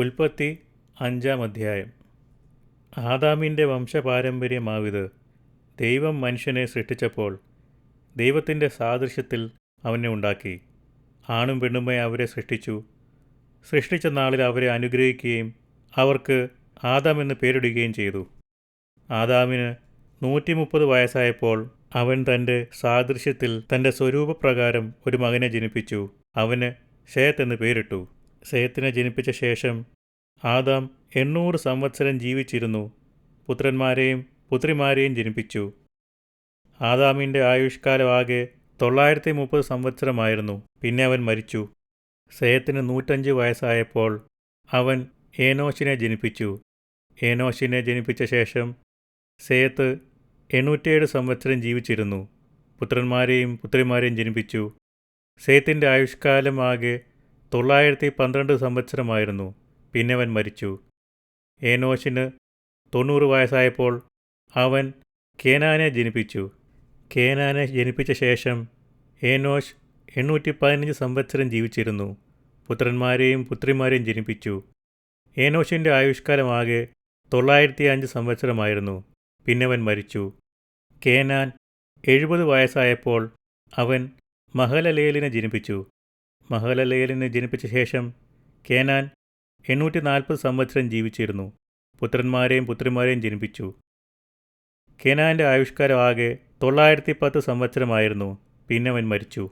ഉൽപ്പത്തി 5-ാം അധ്യായം. ആദാമിൻ്റെ വംശപാരമ്പര്യമാവിത്. ദൈവം മനുഷ്യനെ സൃഷ്ടിച്ചപ്പോൾ ദൈവത്തിൻ്റെ സാദൃശ്യത്തിൽ അവനെ ഉണ്ടാക്കി. ആണും പെണ്ണുമായി അവരെ സൃഷ്ടിച്ചു. സൃഷ്ടിച്ച നാളിൽ അവരെ അനുഗ്രഹിക്കുകയും അവർക്ക് ആദാം എന്ന് പേരിടുകയും ചെയ്തു. ആദാമിന് 130 വയസ്സായപ്പോൾ അവൻ തൻ്റെ സാദൃശ്യത്തിൽ തൻ്റെ സ്വരൂപപ്രകാരം ഒരു മകനെ ജനിപ്പിച്ചു. അവന് ശേത്ത് എന്ന് പേരിട്ടു. ശേത്തിനെ ജനിപ്പിച്ച ശേഷം ആദാം 800 സംവത്സരം ജീവിച്ചിരുന്നു. പുത്രന്മാരെയും പുത്രിമാരെയും ജനിപ്പിച്ചു. ആദാമിൻ്റെ ആയുഷ്കാലം ആകെ 930 സംവത്സരമായിരുന്നു. പിന്നെ അവൻ മരിച്ചു. ശേത്തിന് 105 വയസ്സായപ്പോൾ അവൻ ഏനോശിനെ ജനിപ്പിച്ചു. ഏനോശിനെ ജനിപ്പിച്ച ശേഷം ശേത്ത് 807 സംവത്സരം ജീവിച്ചിരുന്നു. പുത്രന്മാരെയും പുത്രിമാരെയും ജനിപ്പിച്ചു. ശേത്തിൻ്റെ ആയുഷ്കാലം ആകെ 912 സംവത്സരമായിരുന്നു. പിന്നെ അവൻ മരിച്ചു. ഏനോശിന് 90 വയസ്സായപ്പോൾ അവൻ കേനാനെ ജനിപ്പിച്ചു. കേനാനെ ജനിപ്പിച്ച ശേഷം ഏനോശ് 815 സംവത്സരം ജീവിച്ചിരുന്നു. പുത്രന്മാരെയും പുത്രിമാരെയും ജനിപ്പിച്ചു. ഏനോശിൻ്റെ ആയുഷ്കാലം ആകെ 905 സംവത്സരമായിരുന്നു. പിന്നെ അവൻ മരിച്ചു. കേനാൻ 70 വയസ്സായപ്പോൾ അവൻ മഹലലേലിനെ ജനിപ്പിച്ചു. മഹലലേലിനെ ജനിപ്പിച്ച ശേഷം കേനാൻ 840 സംവത്സരം ജീവിച്ചിരുന്നു. പുത്രന്മാരെയും പുത്രിമാരെയും ജനിപ്പിച്ചു. കേനാൻ്റെ ആയുഷ്കാലം ആകെ 910 സംവത്സരമായിരുന്നു. പിന്നെ അവൻ മരിച്ചു.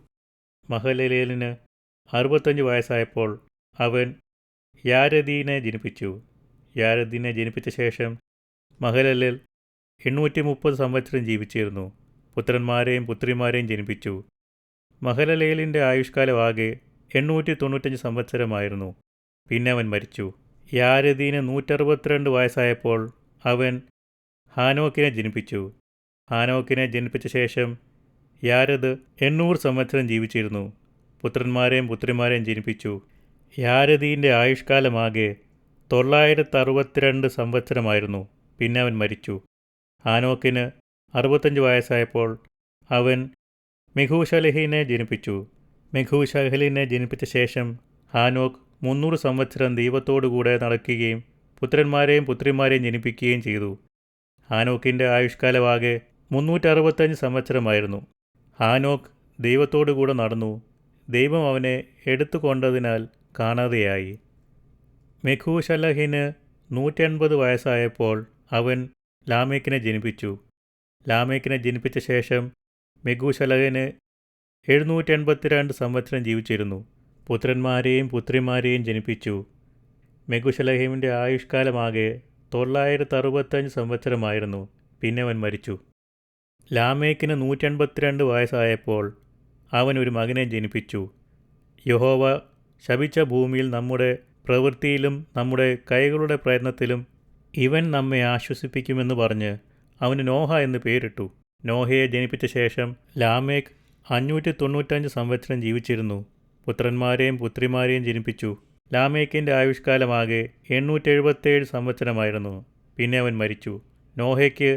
മഹലലേലിന് 65 വയസ്സായപ്പോൾ അവൻ യാരെദീനെ ജനിപ്പിച്ചു. യാരെദീനെ ജനിപ്പിച്ച ശേഷം മഹലലേൽ 830 സംവത്സരം ജീവിച്ചിരുന്നു. പുത്രന്മാരെയും പുത്രിമാരെയും ജനിപ്പിച്ചു. മഹലലേലിൻ്റെ ആയുഷ്കാലം ആകെ 895 സംവത്സരമായിരുന്നു. പിന്നെ അവൻ മരിച്ചു. യാരെദീന് 162 വയസ്സായപ്പോൾ അവൻ ഹാനോക്കിനെ ജനിപ്പിച്ചു. ഹാനോക്കിനെ ജനിപ്പിച്ച ശേഷം യാരെദ് 800 സംവത്സരം ജീവിച്ചിരുന്നു. പുത്രന്മാരെയും പുത്രിമാരെയും ജനിപ്പിച്ചു. യാരെദീൻ്റെ ആയുഷ്കാലമാകെ 962 സംവത്സരമായിരുന്നു. പിന്നെ അവൻ മരിച്ചു. ഹാനോക്കിന് 65 വയസ്സായപ്പോൾ അവൻ മെഹൂശലഹിനെ ജനിപ്പിച്ചു. മെഹൂശലഹിനെ ജനിപ്പിച്ച ശേഷം ഹാനോക്ക് 300 സംവത്സരം ദൈവത്തോടുകൂടെ നടക്കുകയും പുത്രന്മാരെയും പുത്രിമാരെയും ജനിപ്പിക്കുകയും ചെയ്തു. ഹാനോക്കിൻ്റെ ആയുഷ്കാലമാകെ 365 സംവത്സരമായിരുന്നു. ഹാനോക്ക് ദൈവത്തോടുകൂടെ നടന്നു. ദൈവം അവനെ എടുത്തുകൊണ്ടതിനാൽ കാണാതെയായി. മെഹൂശലഹിന് 180 വയസ്സായപ്പോൾ അവൻ ലാമേക്കിനെ ജനിപ്പിച്ചു. ലാമേക്കിനെ ജനിപ്പിച്ച ശേഷം മെഹൂശലഹിന് 782 സംവത്സരം ജീവിച്ചിരുന്നു. പുത്രന്മാരെയും പുത്രിമാരെയും ജനിപ്പിച്ചു. മെഹൂശലഹിൻ്റെ ആയുഷ്കാലമാകെ 965 സംവത്സരമായിരുന്നു. പിന്നെ അവൻ മരിച്ചു. ലാമേക്കിന് 182 വയസ്സായപ്പോൾ അവൻ ഒരു മകനെ ജനിപ്പിച്ചു. യഹോവ ശപിച്ച ഭൂമിയിൽ നമ്മുടെ പ്രവൃത്തിയിലും നമ്മുടെ കൈകളുടെ പ്രയത്നത്തിലും ഇവൻ നമ്മെ ആശ്വസിപ്പിക്കുമെന്ന് പറഞ്ഞ് അവന് നോഹ എന്ന് പേരിട്ടു. നോഹയെ ജനിപ്പിച്ച ശേഷം ലാമേക്ക് 595 സംവത്സരം ജീവിച്ചിരുന്നു. പുത്രന്മാരെയും പുത്രിമാരെയും ജനിപ്പിച്ചു. ലാമേക്കിൻ്റെ ആയുഷ്കാലമാകെ 877 സംവത്സരമായിരുന്നു. പിന്നെ അവൻ മരിച്ചു. നോഹയ്ക്ക്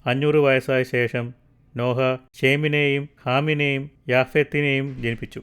500 വയസ്സായ ശേഷം നോഹ ഷേമിനെയും ഹാമിനെയും യാഫെത്തിനെയും ജനിപ്പിച്ചു.